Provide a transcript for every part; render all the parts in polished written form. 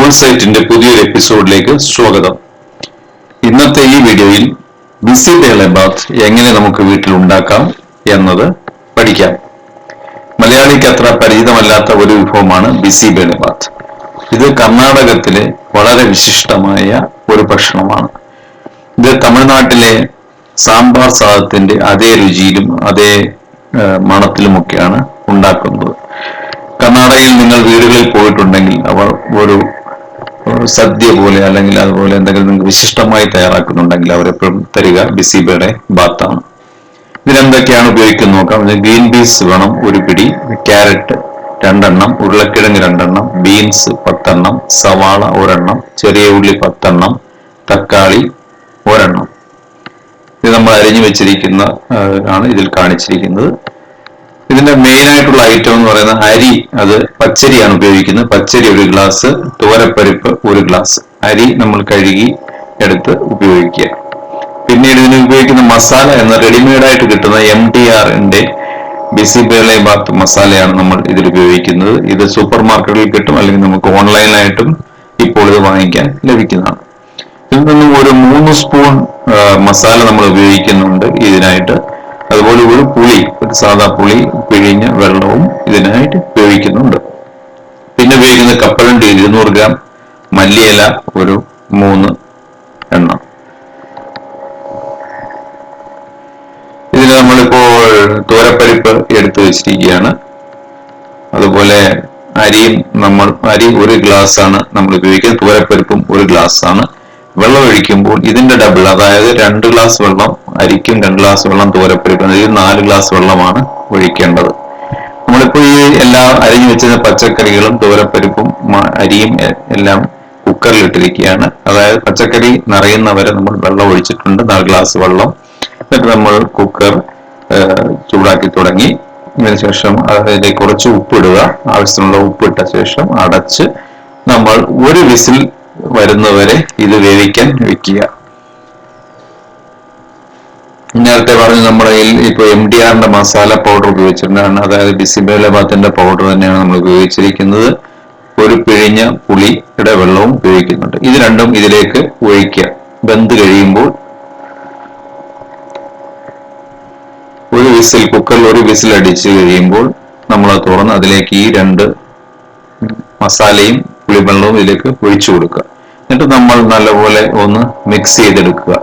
കോൾസൈറ്റിന്റെ പുതിയൊരു എപ്പിസോഡിലേക്ക് സ്വാഗതം. ഇന്നത്തെ ഈ വീഡിയോയിൽ ബിസിബേലെ ബാത്ത് എങ്ങനെ നമുക്ക് വീട്ടിൽ ഉണ്ടാക്കാം എന്നത് പഠിക്കാം. മലയാളിക്ക് അത്ര പരിചിതമല്ലാത്ത ഒരു വിഭവമാണ് ബിസിബേലെ ബാത്ത്. ഇത് കർണാടകത്തിലെ വളരെ വിശിഷ്ടമായ ഒരു ഭക്ഷണമാണ്. ഇത് തമിഴ്നാട്ടിലെ സാമ്പാർ സാദത്തിന്റെ അതേ രുചിയിലും അതേ മണത്തിലുമൊക്കെയാണ് ഉണ്ടാക്കുന്നത്. കർണാടകയിൽ നിങ്ങൾ വീടുകളിൽ പോയിട്ടുണ്ടെങ്കിൽ അവർ ഒരു സദ്യ പോലെ അല്ലെങ്കിൽ അതുപോലെ എന്തെങ്കിലും നിങ്ങൾക്ക് വിശിഷ്ടമായി തയ്യാറാക്കുന്നുണ്ടെങ്കിൽ അവരെപ്പോഴും തരിക ബിസിബേലെ ബാത്താണ്. ഇതിലെന്തൊക്കെയാണ് ഉപയോഗിക്കുന്നത് നോക്കാം. ഗ്രീൻ പീസ് വേണം 1 പിടി, ക്യാരറ്റ് 2 എണ്ണം, ഉരുളക്കിഴങ്ങ് 2 എണ്ണം, ബീൻസ് 10 എണ്ണം, സവാള 1 എണ്ണം, ചെറിയ ഉള്ളി 10 എണ്ണം, തക്കാളി 1 എണ്ണം. ഇത് നമ്മൾ അരിഞ്ഞു വെച്ചിരിക്കുന്ന ആണ് ഇതിൽ കാണിച്ചിരിക്കുന്നത്. ഇതിന്റെ മെയിൻ ആയിട്ടുള്ള ഐറ്റം എന്ന് പറയുന്നത് അരി, അത് പച്ചരിയാണ് ഉപയോഗിക്കുന്നത്. പച്ചരി 1 ഗ്ലാസ്, തോരപ്പരിപ്പ് 1 ഗ്ലാസ്. അരി നമ്മൾ കഴുകി എടുത്ത് ഉപയോഗിക്കുക. പിന്നീട് ഇതിന് ഉപയോഗിക്കുന്ന മസാല എന്ന റെഡിമെയ്ഡ് ആയിട്ട് കിട്ടുന്ന MTRന്റെ ബിസിബേലെ ബാത്ത് മസാലയാണ് നമ്മൾ ഇതിൽ ഉപയോഗിക്കുന്നത്. ഇത് സൂപ്പർ മാർക്കറ്റിൽ കിട്ടും, അല്ലെങ്കിൽ നമുക്ക് ഓൺലൈനായിട്ടും ഇപ്പോൾ ഇത് വാങ്ങിക്കാൻ ലഭിക്കുന്നതാണ്. ഇതിൽ നിന്നും ഒരു 3 സ്പൂൺ മസാല നമ്മൾ ഉപയോഗിക്കുന്നുണ്ട് ഇതിനായിട്ട്. അതുപോലെ ഒരു പുളി, ഒരു സാധാ പുളി പിഴിഞ്ഞ വെള്ളവും ഇതിനായിട്ട് ഉപയോഗിക്കുന്നുണ്ട്. പിന്നെ ഉപയോഗിക്കുന്ന കപ്പലണ്ടി 200 ഗ്രാം, മല്ലിയില ഒരു 3 എണ്ണം. ഇതിന് നമ്മളിപ്പോൾ തോരപ്പരിപ്പ് എടുത്തു വെച്ചിരിക്കുകയാണ്. അതുപോലെ അരിയും അരി 1 ഗ്ലാസ് ആണ് നമ്മൾ ഉപയോഗിക്കുന്നത്. തോരപ്പരിപ്പും 1 ഗ്ലാസ് ആണ്. വെള്ളം ഒഴിക്കുമ്പോൾ ഇതിന്റെ ഡബിൾ, അതായത് 2 ഗ്ലാസ് വെള്ളം അരിക്കും, 2 ഗ്ലാസ് വെള്ളം തോരപ്പരിക്കും, അതായത് 4 ഗ്ലാസ് വെള്ളമാണ് ഒഴിക്കേണ്ടത്. നമ്മളിപ്പോൾ ഈ എല്ലാ അരിഞ്ഞു വെച്ച പച്ചക്കറികളും തോരപ്പരിപ്പും അരിയും എല്ലാം കുക്കറിൽ ഇട്ടിരിക്കുകയാണ്. അതായത് പച്ചക്കറി നിറയുന്നവരെ നമ്മൾ വെള്ളം ഒഴിച്ചിട്ടുണ്ട്, 4 ഗ്ലാസ് വെള്ളം. എന്നിട്ട് നമ്മൾ കുക്കർ ചൂടാക്കി തുടങ്ങി. അതിനുശേഷം അതിലേക്ക് കുറച്ച് ഉപ്പിടുക, ആവശ്യത്തിനുള്ള ഉപ്പിട്ട ശേഷം അടച്ച് നമ്മൾ 1 വിസിൽ വരുന്നവരെ ഇത് വേവിക്കാൻ വെക്കുക. നേരത്തെ പറഞ്ഞു നമ്മുടെ ഇപ്പൊ MTRന്റെ മസാല പൗഡർ ഉപയോഗിച്ചിട്ടുണ്ടാണ്, അതായത് ബിസിബേലെ ബാത്തിന്റെ പൗഡർ തന്നെയാണ് നമ്മൾ ഉപയോഗിച്ചിരിക്കുന്നത്. ഒരു പിഴിഞ്ഞ പുളിയുടെ വെള്ളവും ഉപയോഗിക്കുന്നുണ്ട്. ഇത് രണ്ടും ഇതിലേക്ക് ഒഴിക്കുക. വെന്ത് കഴിയുമ്പോൾ 1 വിസിൽ, കുക്കറിൽ 1 വിസിൽ അടിച്ചു കഴിയുമ്പോൾ നമ്മൾ അത് തുറന്ന് അതിലേക്ക് ഈ 2 മസാലയും പുളിവെള്ളവും ഇതിലേക്ക് ഒഴിച്ചു കൊടുക്കുക. എന്നിട്ട് നമ്മൾ നല്ലപോലെ ഒന്ന് മിക്സ് ചെയ്തെടുക്കുക.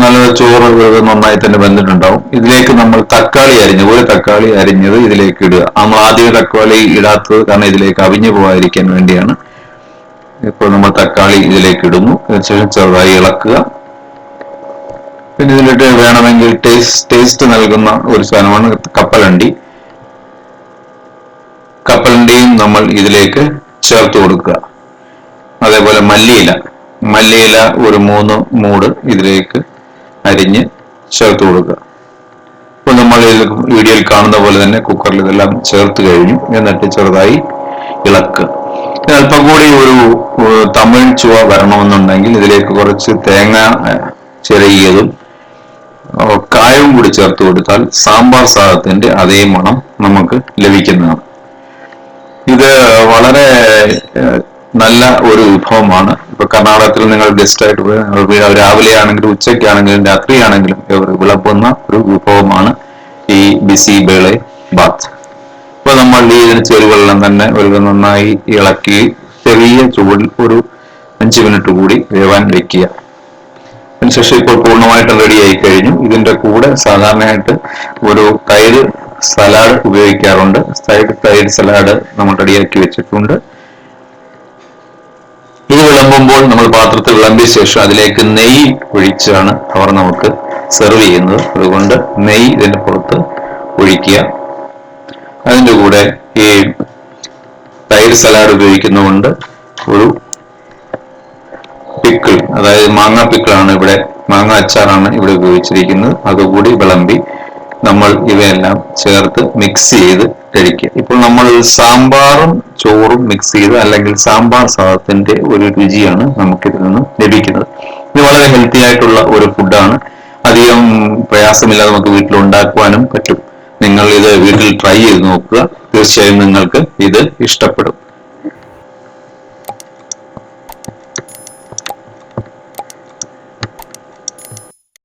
നല്ല ചോറ് നന്നായി തന്നെ വെന്തിട്ടുണ്ടാവും. ഇതിലേക്ക് നമ്മൾ തക്കാളി അരിഞ്ഞത്, 1 തക്കാളി അരിഞ്ഞത് ഇതിലേക്ക് ഇടുക. നമ്മൾ ആദ്യം തക്കാളി ഇടാത്തത് കാരണം ഇതിലേക്ക് അവിഞ്ഞു പോകാതിരിക്കാൻ വേണ്ടിയാണ്. ഇപ്പോൾ നമ്മൾ തക്കാളി ഇതിലേക്ക് ഇടുന്നു. അതിനുശേഷം ചെറുതായി ഇളക്കുക. പിന്നെ ഇതിലിട്ട് വേണമെങ്കിൽ ടേസ്റ്റ് നൽകുന്ന ഒരു സാധനമാണ് കപ്പലണ്ടിയും നമ്മൾ ഇതിലേക്ക് ചേർത്ത് കൊടുക്കുക. അതേപോലെ മല്ലിയില ഒരു 3 മൂട് ഇതിലേക്ക് അരിഞ്ഞ് ചേർത്ത് കൊടുക്കുക. ഇപ്പോൾ നമ്മൾ വീഡിയോയിൽ കാണുന്ന പോലെ തന്നെ കുക്കറിൽ ഇതെല്ലാം ചേർത്ത് കഴിഞ്ഞു. എന്നിട്ട് ചെറുതായി ഇളക്കുക. അല്പം കൂടി ഒരു തമിഴ് ചുവ വരണമെന്നുണ്ടെങ്കിൽ ഇതിലേക്ക് കുറച്ച് തേങ്ങ ചിരകിയതും കായവും കൂടി ചേർത്ത് കൊടുത്താൽ സാമ്പാർ സാദത്തിന്റെ അതേ മണം നമുക്ക് ലഭിക്കുന്നതാണ്. ഇത് വളരെ നല്ല ഒരു വിഭവമാണ്. ഇപ്പൊ കർണാടകത്തിൽ നിങ്ങൾ ഗസ്റ്റ് ആയിട്ട് പോയി നിങ്ങൾ രാവിലെ ആണെങ്കിലും ഉച്ചയ്ക്കാണെങ്കിലും രാത്രിയാണെങ്കിലും വിളമ്പുന്ന ഒരു വിഭവമാണ് ഈ ബിസിബേലെ ബാത്ത്. ഇപ്പൊ നമ്മൾ ഇതിന് ചേരുവെള്ളം തന്നെ നന്നായി ഇളക്കി ചെറിയ ചൂടിൽ ഒരു 5 മിനിറ്റ് കൂടി വേവാൻ വെക്കുക. അതിനുശേഷം ഇപ്പോൾ പൂർണ്ണമായിട്ടും റെഡി ആയി കഴിഞ്ഞു. ഇതിന്റെ കൂടെ സാധാരണയായിട്ട് ഒരു തൈര് സലാഡ് ഉപയോഗിക്കാറുണ്ട്. തൈര് സലാഡ് നമ്മൾ റെഡിയാക്കി വെച്ചിട്ടുണ്ട്. ഇത് വിളമ്പുമ്പോൾ നമ്മൾ പാത്രത്തിൽ വിളമ്പിയ ശേഷം അതിലേക്ക് നെയ്യ് ഒഴിച്ചാണ് അവർ നമുക്ക് സെർവ് ചെയ്യുന്നത്. അതുകൊണ്ട് നെയ്യ് ഇതിന്റെ പുറത്ത് ഒഴിക്കുക. അതിന്റെ കൂടെ ഈ തൈര് സലാഡ് ഉപയോഗിക്കുന്നതുകൊണ്ട് ഒരു പിക്കിൾ, അതായത് മാങ്ങ പിക്കിളാണ് ഇവിടെ, മാങ്ങ അച്ചാറാണ് ഇവിടെ ഉപയോഗിച്ചിരിക്കുന്നത്. അതുകൂടി വിളമ്പി നമ്മൾ ഇവയെല്ലാം ചേർത്ത് മിക്സ് ചെയ്ത് കഴിക്കുക. ഇപ്പോൾ നമ്മൾ സാമ്പാറും ചോറും മിക്സ് ചെയ്ത്, അല്ലെങ്കിൽ സാമ്പാർ സാദത്തിന്റെ ഒരു രുചിയാണ് നമുക്കിതിൽ നിന്നും ലഭിക്കുന്നത്. ഇത് വളരെ ഹെൽത്തി ആയിട്ടുള്ള ഒരു ഫുഡാണ്. അധികം പ്രയാസമില്ലാതെ നമുക്ക് വീട്ടിൽ ഉണ്ടാക്കുവാനും പറ്റും. നിങ്ങൾ ഇത് വീട്ടിൽ ട്രൈ ചെയ്ത് നോക്കുക. തീർച്ചയായും നിങ്ങൾക്ക് ഇത് ഇഷ്ടപ്പെടും.